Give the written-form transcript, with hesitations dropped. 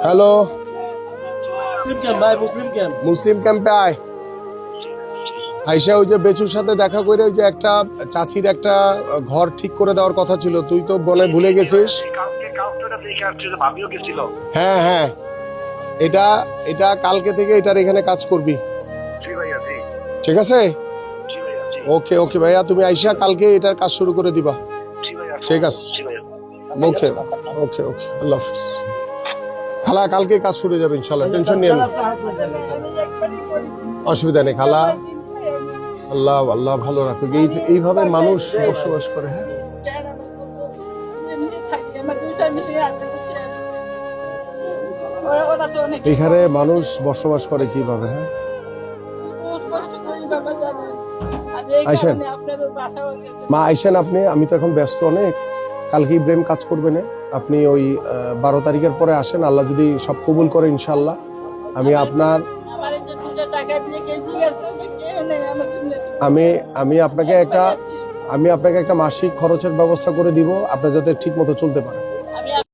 Hello, মুসলিম ক্যাম্পে আয়। আইসা ওই যে বেচুর সাথে দেখা করে ওই যে একটা চাচির একটা ঘর ঠিক করে দেওয়ার কথা ছিল, তুই তো বলে ভুলে গেছিস। হ্যাঁ হ্যাঁ, এটা এটা কালকে থেকে এটার এখানে কাজ করবি, ঠিক আছে? ওকে ওকে ভাইয়া, তুমি আইসা কালকে এটার কাজ শুরু করে দিবা, ঠিক আছে? ওকে ওকে ওকে, আল্লাহ হাফিজ। খালা কালকে কাজ শুরু যাবে ইনশাল্লাহ, টেনশন নিয়ে না, অসুবিধা নেই খালা। আল্লাহ আল্লাহ ভালো রাখুক। এইভাবে মানুষ বসবাস করে। হ্যাঁ, এখানে মানুষ বসবাস করে কিভাবে? হ্যাঁ, আইসেন মা, আইসেন আপনি। আমি তো এখন ব্যস্ত অনেক, কালকে ইব্রাহিম কাজ করবে না। আপনি ওই 12 তারিখের পরে আসেন, আল্লাহ যদি সব কবুল করে ইনশাল্লাহ। আমি আপনার আমি আপনাকে একটা মাসিক খরচের ব্যবস্থা করে দিব, আপনি যাতে ঠিক মতো চলতে পারেন।